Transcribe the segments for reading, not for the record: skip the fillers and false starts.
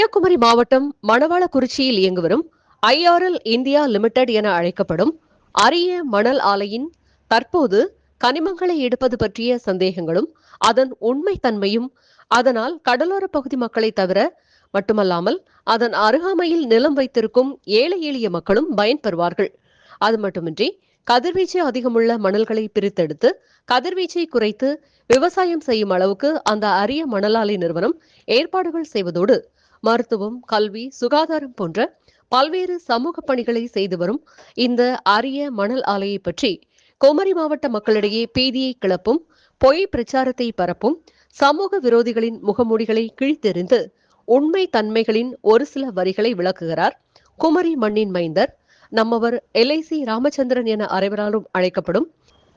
கன்னியாகுமரி மாவட்டம் மணவாளக்குறிச்சியில் இயங்கி வரும் IRL இந்தியா லிமிடெட் என அழைக்கப்படும் அரிய மணல் ஆலையின் தற்போது கனிமங்களை எடுப்பது பற்றிய சந்தேகங்களும் அதன் உண்மைத்தன்மையும் அதனால் கடலோர பகுதி மக்களை தவிர மட்டுமல்லாமல் அதன் அருகாமையில் நிலம் வைத்திருக்கும் ஏழை எளிய மக்களும் பயன்பெறுவார்கள். அது மட்டுமின்றி கதிர்வீச்சு அதிகமுள்ள மணல்களை பிரித்தெடுத்து கதிர்வீச்சை குறைத்து விவசாயம் செய்யும் அளவுக்கு அந்த அரிய மணல் ஆலை நிறுவனம் ஏற்பாடுகள் செய்வதோடு மருத்துவம், கல்வி, சுகாதாரம் போன்ற பல்வேறு சமூக பணிகளை செய்து வரும் இந்த அரிய மணல் ஆலையை பற்றி குமரி மாவட்ட மக்களிடையே பீதியை கிளப்பும் பொய் பிரச்சாரத்தை பரப்பும் சமூக விரோதிகளின் முகமூடிகளை கிழித்தெறிந்து உண்மை தன்மைகளின் ஒரு சில வரிகளை விளக்குகிறார் குமரி மண்ணின் மைந்தர், நம்மவர் LIC ராமச்சந்திரன் என அனைவராலும் அழைக்கப்படும்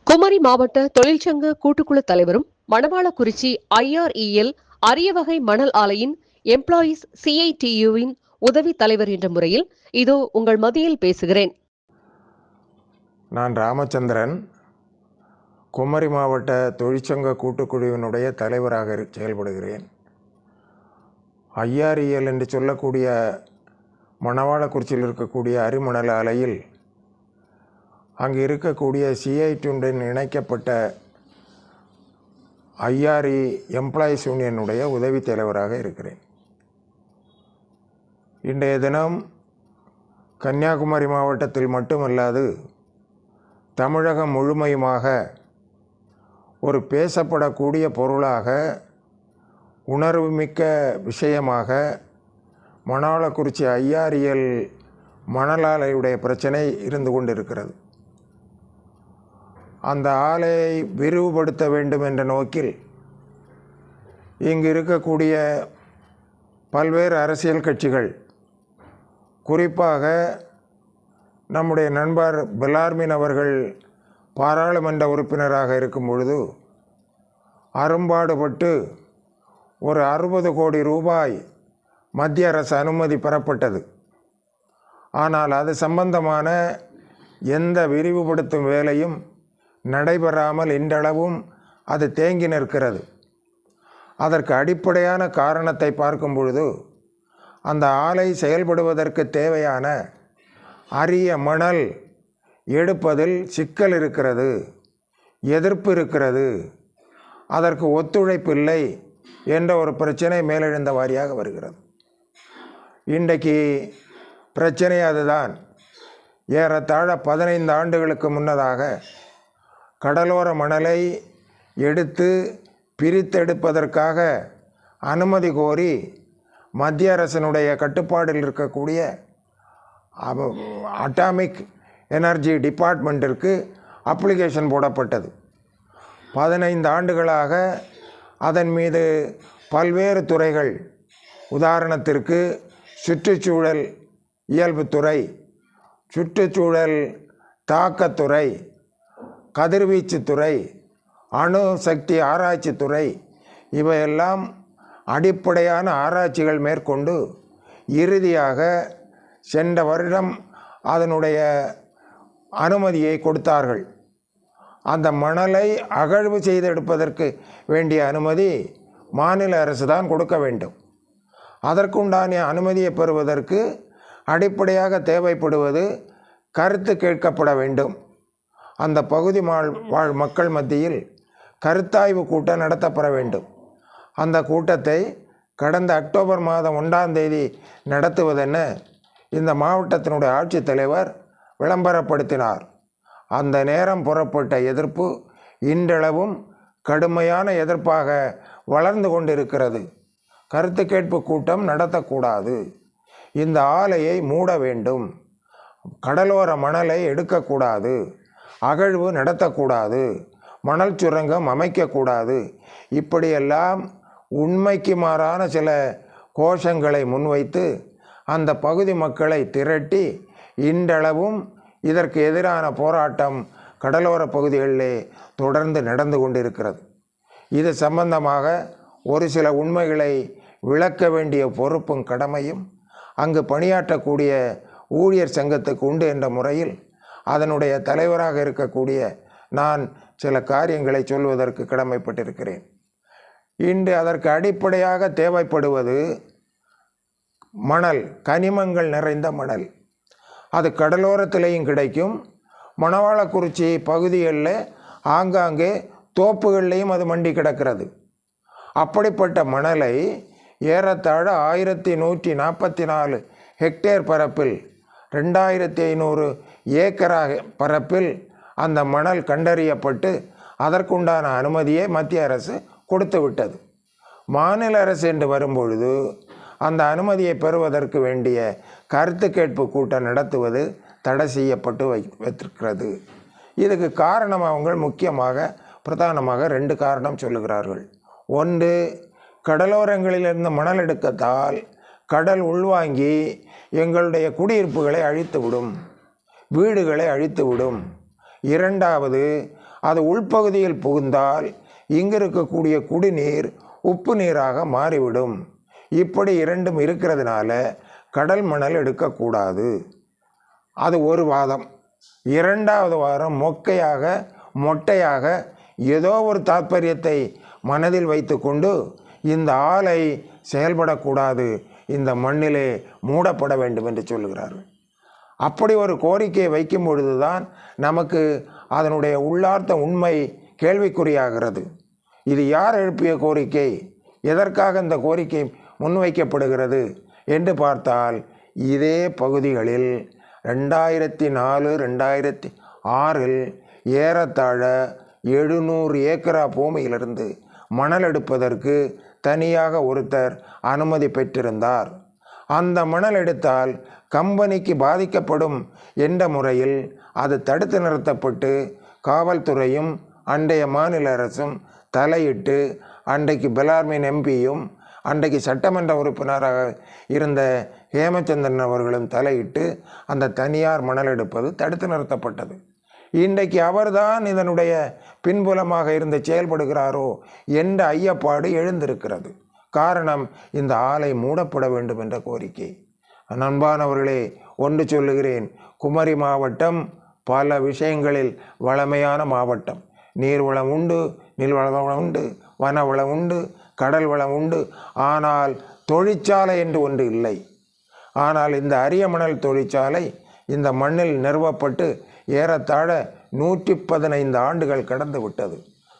குமரி மாவட்ட தொழிற்சங்க கூட்டுக்குழு தலைவரும் மணவாளக்குறிச்சி IREL அரிய வகை மணல் ஆலையின் எம்ப்ளாயீஸ் CITU-வின் உதவி தலைவர் என்ற முறையில் இதோ உங்கள் மத்தியில் பேசுகிறேன். நான் ராமச்சந்திரன், குமரி மாவட்ட தொழிற்சங்க கூட்டுக்குழுவினுடைய தலைவராக செயல்படுகிறேன். IREL என்று சொல்லக்கூடிய மணவாளக்குறிச்சியில் இருக்கக்கூடிய அரிமணல் ஆலையில் அங்கு இருக்கக்கூடிய CITU-உடன் இணைக்கப்பட்ட IRE எம்ப்ளாயீஸ் யூனியனுடைய உதவி தலைவராக இருக்கிறேன். இன்றைய தினம் கன்னியாகுமரி மாவட்டத்தில் மட்டுமல்லாது தமிழகம் முழுமையுமாக ஒரு பேசப்படக்கூடிய பொருளாக, உணர்வுமிக்க விஷயமாக மணவாளக்குறிச்சி IREL மணல் ஆலையுடைய பிரச்சனை இருந்து கொண்டிருக்கிறது. அந்த ஆலையை விரிவுபடுத்த வேண்டும் என்ற நோக்கில் இங்கு இருக்கக்கூடிய பல்வேறு அரசியல் கட்சிகள், குறிப்பாக நம்முடைய நண்பர் பெலார்மின் அவர்கள் பாராளுமன்ற உறுப்பினராக இருக்கும் பொழுது அரும்பாடுபட்டு ஒரு 60 கோடி ரூபாய் மத்திய அரசு அனுமதி பெறப்பட்டது. ஆனால் அது சம்பந்தமான எந்த விரிவுபடுத்தும் வேலையும் நடைபெறாமல் இன்றளவும் அது தேங்கி நிற்கிறது. அதற்கு அடிப்படையான காரணத்தை பார்க்கும் பொழுது அந்த ஆலை செயல்படுவதற்கு தேவையான அரிய மணல் எடுப்பதில் சிக்கல் இருக்கிறது, எதிர்ப்பு இருக்கிறது, அதற்கு ஒத்துழைப்பு இல்லை என்ற ஒரு பிரச்சனை மேலெழுந்த வாரியாக வருகிறது. இன்றைக்கு பிரச்சனை அதுதான். ஏறத்தாழ 15 ஆண்டுகளுக்கு முன்னதாக கடலோர மணலை எடுத்து பிரித்தெடுப்பதற்காக அனுமதி கோரி மத்திய அரசினுடைய கட்டுப்பாடில் இருக்கக்கூடிய அட்டாமிக் எனர்ஜி டிபார்ட்மெண்ட்டிற்கு அப்ளிகேஷன் போடப்பட்டது. 15 ஆண்டுகளாக அதன் மீது பல்வேறு துறைகள், உதாரணத்திற்கு சுற்றுச்சூழல் இயல்புத்துறை, சுற்றுச்சூழல் தாக்கத்துறை, கதிர்வீச்சுத்துறை, அணு சக்தி ஆராய்ச்சித்துறை, இவையெல்லாம் அடிப்படையான ஆராய்ச்சிகள் மேற்கொண்டு இறுதியாக சென்ற வருடம் அதனுடைய அனுமதியை கொடுத்தார்கள். அந்த மணலை அகழ்வு செய்து எடுப்பதற்கு வேண்டிய அனுமதி மாநில அரசு தான் கொடுக்க வேண்டும். அதற்குண்டான அனுமதியை பெறுவதற்கு அடிப்படையாக தேவைப்படுவது கருத்து கேட்கப்பட வேண்டும். அந்த பகுதி வாழ் மக்கள் மத்தியில் கருத்தாய்வு கூட்டம் நடத்தப்பட வேண்டும். அந்த கூட்டத்தை கடந்த அக்டோபர் மாதம் 1ஆம் தேதி நடத்துவதென இந்த மாவட்டத்தினுடைய ஆட்சித்தலைவர் விளம்பரப்படுத்தினார். அந்த நேரம் புறப்பட்ட எதிர்ப்பு இன்றளவும் கடுமையான எதிர்ப்பாக வளர்ந்து கொண்டிருக்கிறது. கருத்து கேட்பு கூட்டம் நடத்தக்கூடாது, இந்த ஆலையை மூட வேண்டும், கடலோர மணலை எடுக்கக்கூடாது, அகழ்வு நடத்தக்கூடாது, மணல் சுரங்கம் அமைக்கக்கூடாது, இப்படியெல்லாம் உண்மைக்கு மாறான சில கோஷங்களை முன்வைத்து அந்த பகுதி மக்களை திரட்டி இன்றளவும் இதற்கு எதிரான போராட்டம் கடலோர பகுதிகளிலே தொடர்ந்து நடந்து கொண்டிருக்கிறது. இது சம்பந்தமாக ஒரு சில உண்மைகளை விளக்க வேண்டிய பொறுப்பும் கடமையும் அங்கு பணியாற்றக்கூடிய ஊழியர் சங்கத்துக்கு உண்டு என்ற முறையில் அதனுடைய தலைவராக இருக்கக்கூடிய நான் சில காரியங்களை சொல்வதற்கு கடமைப்பட்டிருக்கிறேன். இன்று அதற்கு அடிப்படையாக தேவைப்படுவது மணல், கனிமங்கள் நிறைந்த மணல். அது கடலோரத்திலேயும் கிடைக்கும். மணவாளக்குறிச்சி பகுதிகளில் ஆங்காங்கே தோப்புகள்லேயும் அது மண்டி கிடக்கிறது. அப்படிப்பட்ட மணலை ஏறத்தாழ 1144 ஹெக்டேர் பரப்பில் 2500 ஏக்கராக பரப்பில் அந்த மணல் கண்டறியப்பட்டு அதற்குண்டான அனுமதியை மத்திய அரசு கொடுத்து விட்டது. மாநில அரசு என்று வரும்பொழுது அந்த அனுமதியை பெறுவதற்கு வேண்டிய கருத்து கேட்பு கூட்டம் நடத்துவது தடை செய்யப்பட்டு வைத்திருக்கிறது. இதுக்கு காரணம் அவங்க முக்கியமாக பிரதானமாக 2 காரணம் சொல்லுகிறார்கள். ஒன்று, கடலோரங்களிலிருந்து மணல் எடுக்கத்தால் கடல் உள்வாங்கி எங்களுடைய குடியிருப்புகளை அழித்துவிடும், வீடுகளை அழித்துவிடும். இரண்டாவது, அது உள்பகுதியில் புகுந்தால் இங்கு இருக்கக்கூடிய குடிநீர் உப்பு நீராக மாறிவிடும். இப்படி 2ம் இருக்கிறதுனால கடல் மணல் எடுக்கக்கூடாது. அது ஒரு வாதம். இரண்டாவது வாரம் மொட்டையாக ஏதோ ஒரு தாற்பயத்தை மனதில் வைத்து கொண்டு இந்த ஆலை செயல்படக்கூடாது, இந்த மண்ணிலே மூடப்பட வேண்டும் என்று சொல்லுகிறார்கள். அப்படி ஒரு கோரிக்கையை வைக்கும் பொழுதுதான் நமக்கு அதனுடைய உள்ளார்த்த உண்மை கேள்விக்குறியாகிறது. இது யார் எழுப்பிய கோரிக்கை, எதற்காக இந்த கோரிக்கை முன்வைக்கப்படுகிறது என்று பார்த்தால், இதே பகுதிகளில் 2004-2006 ஏறத்தாழ 700 ஏக்கரா பூமியிலிருந்து மணல் எடுப்பதற்கு தனியாக ஒருத்தர் அனுமதி பெற்றிருந்தார். அந்த மணல் எடுத்தால் கம்பெனிக்கு பாதிக்கப்படும் என்ற முறையில் அது தடுத்து நிறுத்தப்பட்டு காவல்துறையும் அன்றைய மாநில அரசும் தலையிட்டு, அன்றைக்கு பெலார்மின் எம்பியும் அன்றைக்கு சட்டமன்ற உறுப்பினராக இருந்த ஹேமச்சந்திரன் அவர்களும் தலையிட்டு அந்த தனியார் மணல் எடுப்பது தடுத்து நிறுத்தப்பட்டது. இன்றைக்கு அவர்தான் இதனுடைய பின்புலமாக இருந்து செயல்படுகிறாரோ என்ற ஐயப்பாடு எழுந்திருக்கிறது. காரணம், இந்த ஆலை மூடப்பட வேண்டும் என்ற கோரிக்கை. நண்பானவர்களே, ஒன்று சொல்லுகிறேன், குமரி மாவட்டம் பல விஷயங்களில் வளமையான மாவட்டம். நீர்வளம் உண்டு, நிலவளம் உண்டு, வனவளம் உண்டு, கடல் வளம் உண்டு. ஆனால் தொழிற்சாலை என்று ஒன்று இல்லை. ஆனால் இந்த அரிய மணல் தொழிற்சாலை இந்த மண்ணில் நிறுவப்பட்டு ஏறத்தாழ 115 ஆண்டுகள் கடந்து விட்டது.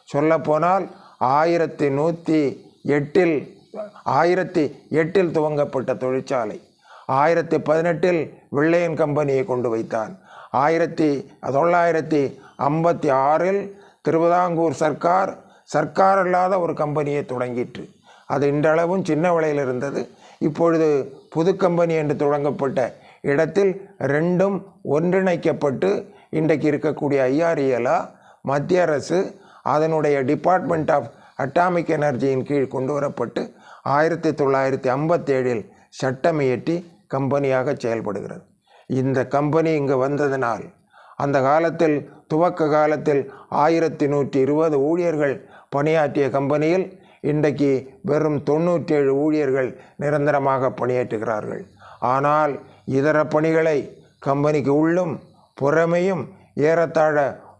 சொல்லப்போனால் 1108 துவங்கப்பட்ட தொழிற்சாலை 1018 வெள்ளையன் கம்பெனியை கொண்டு வைத்தான். 1956 திருவிதாங்கூர் சர்க்கார் அல்லாத ஒரு கம்பெனியை தொடங்கிற்று. அது இன்றளவும் சின்ன விலையில் இருந்தது. இப்பொழுது புது கம்பெனி என்று தொடங்கப்பட்ட இடத்தில் 2ம் ஒன்றிணைக்கப்பட்டு இன்றைக்கு இருக்கக்கூடிய ஐஆர்இஎல்ஆ மத்திய அரசு அதனுடைய டிபார்ட்மெண்ட் ஆஃப் அட்டாமிக் எனர்ஜியின் கீழ் கொண்டு வரப்பட்டு 1957 சட்டமியற்றி கம்பெனியாக செயல்படுகிறது. இந்த கம்பெனி இங்கு வந்ததினால் அந்த காலத்தில் துவக்க காலத்தில் 1120 ஊழியர்கள் பணியாற்றிய கம்பெனியில் இன்றைக்கு வெறும் 97 ஊழியர்கள் நிரந்தரமாக பணியாற்றுகிறார்கள். ஆனால் இதர பணிகளை கம்பெனிக்கு உள்ளும் புறமையும் ஏறத்தாழ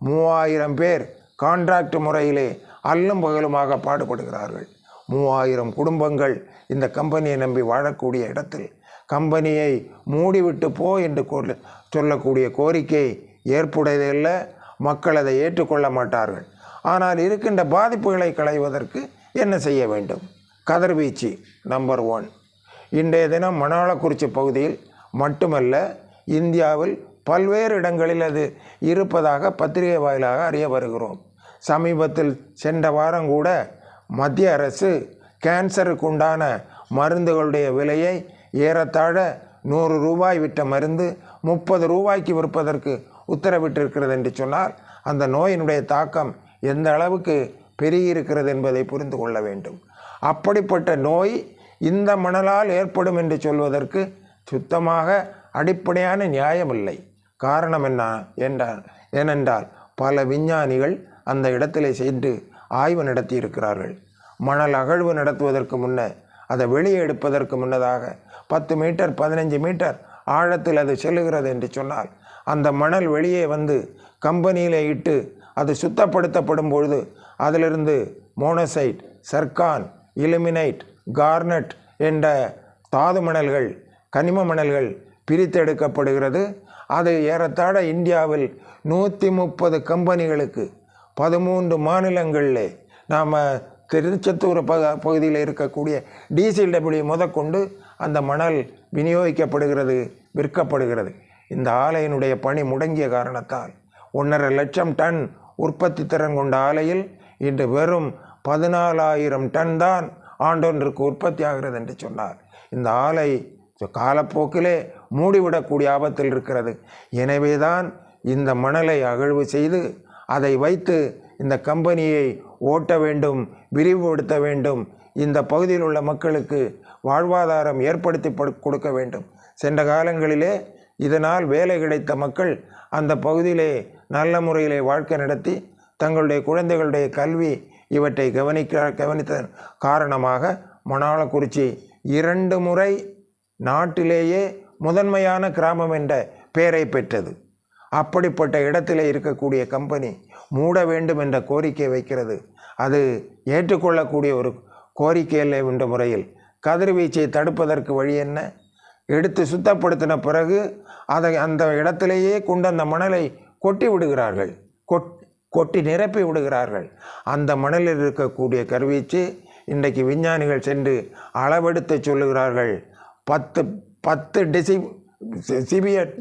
3000 பேர் கான்ட்ராக்ட் முறையிலே அல்லும் பகலுமாக பாடுபடுகிறார்கள். 3000 குடும்பங்கள் இந்த கம்பெனியை நம்பி வாழக்கூடிய இடத்தில் கம்பெனியை மூடிவிட்டு போ என்று சொல்லக்கூடிய கோரிக்கை ஏற்புடையதல்ல. மக்கள் அதை ஏற்றுக்கொள்ள மாட்டார்கள். ஆனால் இருக்கின்ற பாதிப்புகளை களைவதற்கு என்ன செய்ய வேண்டும்? கதிர்வீச்சு நம்பர் 1. இன்றைய தினம் மணவாளக்குறிச்சி பகுதியில் மட்டுமல்ல, இந்தியாவில் பல்வேறு இடங்களில் அது இருப்பதாக பத்திரிகை வாயிலாக அறிய வருகிறோம். சமீபத்தில் சென்ற வாரம் கூட மத்திய அரசு கேன்சருக்கு உண்டான மருந்துகளுடைய விலையை ஏறத்தாழ 100 ரூபாய் விட்ட மருந்து 30 ரூபாய்க்கு விற்பதற்கு உத்தரவிட்டிருக்கிறது என்று சொன்னால் அந்த நோயினுடைய தாக்கம் எந்த அளவுக்கு பெருகியிருக்கிறது என்பதை புரிந்து கொள்ள வேண்டும். அப்படிப்பட்ட நோய் இந்த மணலால் ஏற்படும் என்று சொல்வதற்கு சுத்தமாக அடிப்படையான நியாயமில்லை. காரணம் ஏனென்றால் பல விஞ்ஞானிகள் அந்த இடத்திலே சென்று ஆய்வு நடத்தி இருக்கிறார்கள். மணல் அகழ்வு நடத்துவதற்கு அதை வெளியே எடுப்பதற்கு முன்னதாக 10 மீட்டர் 15 மீட்டர் ஆழத்தில் அது செல்லுகிறது என்று சொன்னால் அந்த மணல் வெளியே வந்து கம்பெனியில் இட்டு அது சுத்தப்படுத்தப்படும் பொழுது அதிலிருந்து மோனோசைட், சர்க்கான், இலுமினைட், கார்னட் என்ற தாது மணல்கள், கனிம மணல்கள் பிரித்தெடுக்கப்படுகிறது. அது ஏறத்தாழ இந்தியாவில் 130 கம்பெனிகளுக்கு 13 மாநிலங்களில் நாம் திருச்செந்தூர் பகுதியில் இருக்கக்கூடிய DCW முதற்கொண்டு அந்த மணல் விநியோகிக்கப்படுகிறது, விற்கப்படுகிறது. இந்த ஆலையினுடைய பணி முடங்கிய காரணத்தால் 1.5 லட்சம் டன் உற்பத்தி திறன் கொண்ட ஆலையில் இன்று வெறும் 14,000 டன் தான் ஆண்டொன்றுக்கு உற்பத்தி ஆகிறது என்று சொன்னார். இந்த ஆலை காலப்போக்கிலே மூடிவிடக்கூடிய ஆபத்தில் இருக்கிறது. எனவேதான் இந்த மணலை அகழ்வு செய்து அதை வைத்து இந்த கம்பெனியை ஓட்ட வேண்டும், விரிவுபடுத்த வேண்டும், இந்த பகுதியில் உள்ள மக்களுக்கு வாழ்வாதாரம் ஏற்படுத்தி கொடுக்க வேண்டும். சென்ற காலங்களிலே இதனால் வேலை கிடைத்த மக்கள் அந்த பகுதியிலே நல்ல முறையிலே வாழ்க்கை நடத்தி தங்களுடைய குழந்தைகளுடைய கல்வி இவற்றை கவனித்ததன் காரணமாக மணவாளக்குறிச்சி 2 முறை நாட்டிலேயே முதன்மையான கிராமம் என்ற பெயரை பெற்றது. அப்படிப்பட்ட இடத்திலே இருக்கக்கூடிய கம்பெனி மூட வேண்டும் என்ற கோரிக்கை வைக்கிறது. அது ஏற்றுக்கொள்ளக்கூடிய ஒரு கோரிக்கை இல்லை என்ற முறையில் கதிர்வீச்சை தடுப்பதற்கு வழி என்ன? எடுத்து சுத்தப்படுத்தின பிறகு அதை அந்த இடத்திலேயே கொண்டு அந்த மணலை கொட்டி விடுகிறார்கள், கொட்டி நிரப்பி விடுகிறார்கள். அந்த மணலில் இருக்கக்கூடிய கதிர்வீச்சு இன்றைக்கு விஞ்ஞானிகள் சென்று அளவெடுத்து சொல்லுகிறார்கள். 10 டெசிபியட்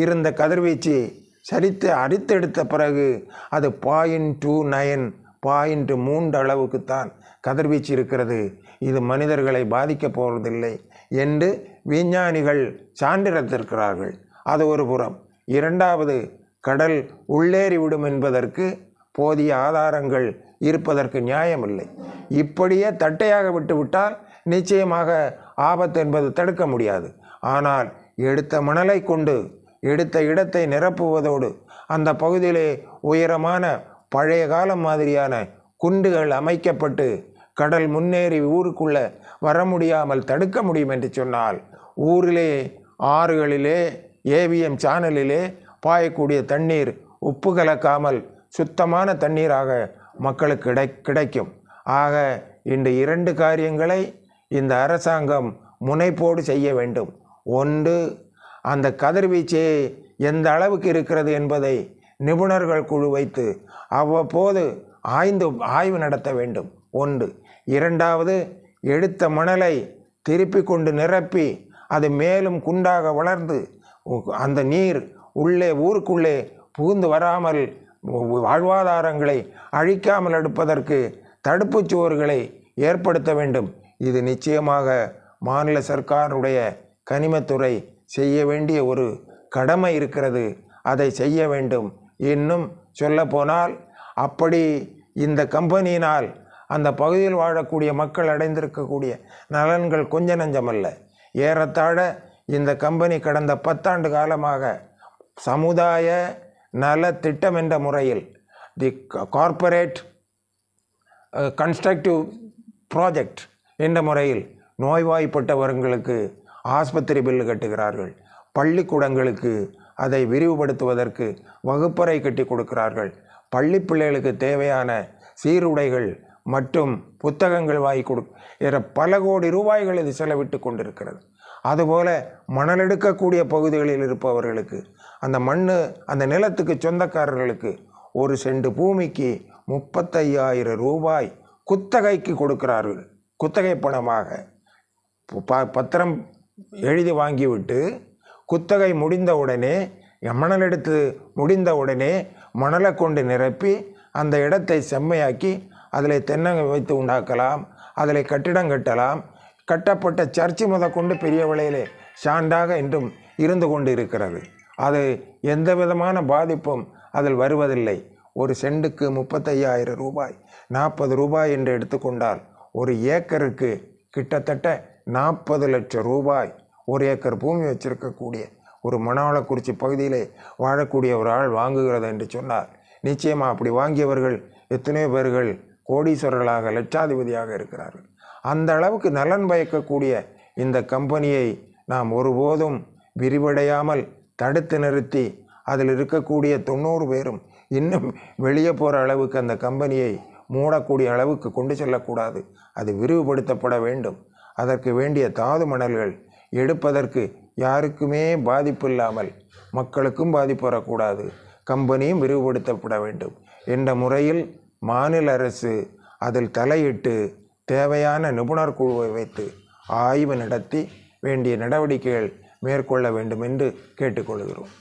இருந்த கதிர்வீச்சு சரித்து அரித்தெடுத்த பிறகு அது 0.29 0.3 அளவுக்குத்தான் கதிர்வீச்சு இருக்கிறது. இது மனிதர்களை பாதிக்கப் போவதில்லை என்று விஞ்ஞானிகள் சான்றிதழ்த்திருக்கிறார்கள். அது ஒரு புறம். இரண்டாவது, கடல் உள்ளேறிவிடும் என்பதற்கு போதிய ஆதாரங்கள் இருப்பதற்கு நியாயமில்லை. இப்படியே தட்டையாக விட்டுவிட்டால் நிச்சயமாக ஆபத்து என்பது தடுக்க முடியாது. ஆனால் எடுத்த மணலை கொண்டு எடுத்த இடத்தை நிரப்புவதோடு அந்த பகுதியிலே உயரமான பழைய காலம் மாதிரியான குண்டுகள் அமைக்கப்பட்டு கடல் முன்னேறி ஊருக்குள்ளே வர முடியாமல் தடுக்க முடியும் என்று சொன்னால், ஊரிலே ஆறுகளிலே AVM சேனலிலே பாயக்கூடிய தண்ணீர் உப்பு கலக்காமல் சுத்தமான தண்ணீராக மக்களுக்கு கிடைக்கும். ஆக இந்த 2 காரியங்களை இந்த அரசாங்கம் முனைப்போடு செய்ய வேண்டும். ஒன்று, அந்த கதிர்வீச்சு எந்த அளவுக்கு இருக்கிறது என்பதை நிபுணர்கள் குழு வைத்து அவ்வப்போது ஆய்வு நடத்த வேண்டும். ஒன்று. இரண்டாவது, எடுத்த மணலை திருப்பி கொண்டு நிரப்பி அது மேலும் குண்டாக வளர்ந்து அந்த நீர் ஊருக்குள்ளே புகுந்து வராமல் வாழ்வாதாரங்களை அழிக்காமல் எடுப்பதற்கு தடுப்புச் சுவர்களை ஏற்படுத்த வேண்டும். இது நிச்சயமாக மாநில சர்க்காருடைய கனிமத்துறை செய்ய வேண்டிய ஒரு கடமை இருக்கிறது. அதை செய்ய வேண்டும். இன்னும் சொல்லப்போனால் அப்படி இந்த கம்பெனியினால் அந்த பகுதியில் வாழக்கூடிய மக்கள் அடைந்திருக்கக்கூடிய நலன்கள் கொஞ்ச நஞ்சமல்ல. ஏறத்தாழ இந்த கம்பெனி கடந்த 10 ஆண்டு காலமாக சமுதாய நல திட்டம் என்ற முறையில் தி கார்ப்பரேட் கன்ஸ்ட்ரக்டிவ் ப்ராஜெக்ட் என்ற முறையில் நோய்வாய்ப்பட்டவர்களுக்கு ஆஸ்பத்திரி பில்லு கட்டுகிறார்கள். பள்ளிக்கூடங்களுக்கு அதை விரிவுபடுத்துவதற்கு வகுப்பறை கட்டி கொடுக்கிறார்கள். பள்ளி பிள்ளைகளுக்கு தேவையான சீருடைகள் மற்றும் புத்தகங்கள் வாங்கி பல கோடி ரூபாய்கள் இது செலவிட்டு கொண்டிருக்கிறது. அதுபோல மணலெடுக்கக்கூடிய பகுதிகளில் இருப்பவர்களுக்கு அந்த நிலத்துக்கு சொந்தக்காரர்களுக்கு 1 சென்ட் பூமிக்கு 35,000 ரூபாய் குத்தகைக்கு கொடுக்கிறார்கள். குத்தகை பணமாக பத்திரம் எழுதி வாங்கிவிட்டு குத்தகை முடிந்தவுடனே மணலெடுத்து முடிந்தவுடனே மணலை கொண்டு நிரப்பி அந்த இடத்தை செம்மையாக்கி அதில் தென்னங்கை வைத்து உண்டாக்கலாம், அதில் கட்டிடம் கட்டலாம். கட்டப்பட்ட சர்ச்சு முதற்கொண்டு பெரிய விலையிலே சான்றாக இன்றும் இருந்து கொண்டு இருக்கிறது. அது எந்த விதமான பாதிப்பும் அதில் வருவதில்லை. 1 சென்ட்டுக்கு 35,000 ரூபாய், 40 ரூபாய் என்று எடுத்துக்கொண்டால் 1 ஏக்கருக்கு கிட்டத்தட்ட 40 லட்சம் ரூபாய். 1 ஏக்கர் பூமி வச்சிருக்கக்கூடிய ஒரு மணவாளக்குறிச்சி பகுதியிலே வாழக்கூடிய ஒரு ஆள் வாங்குகிறது என்று சொன்னார். நிச்சயமாக அப்படி வாங்கியவர்கள் எத்தனையோ பேர்கள் கோடீஸ்வரர்களாக லட்சாதிபதியாக இருக்கிறார்கள். அந்த அளவுக்கு நலன் பயக்கக்கூடிய இந்த கம்பெனியை நாம் ஒருபோதும் விரிவடையாமல் தடுத்து நிறுத்தி அதில் இருக்கக்கூடிய 90 பேரும் இன்னும் வெளியே போகிற அளவுக்கு அந்த கம்பெனியை மூடக்கூடிய அளவுக்கு கொண்டு செல்லக்கூடாது. அது விரிவுபடுத்தப்பட வேண்டும். அதற்கு வேண்டிய தாது மணல்கள் எடுப்பதற்கு யாருக்குமே பாதிப்பு இல்லாமல், மக்களுக்கும் பாதிப்பு வரக்கூடாது, கம்பெனியும் விரிவுபடுத்தப்பட வேண்டும் என்ற முறையில் மாநில அரசு அதில் தலையிட்டு தேவையான நிபுணர் குழுவை வைத்து ஆய்வு நடத்தி வேண்டிய நடவடிக்கைகள் மேற்கொள்ள வேண்டும் என்று கேட்டுக்கொள்கிறோம்.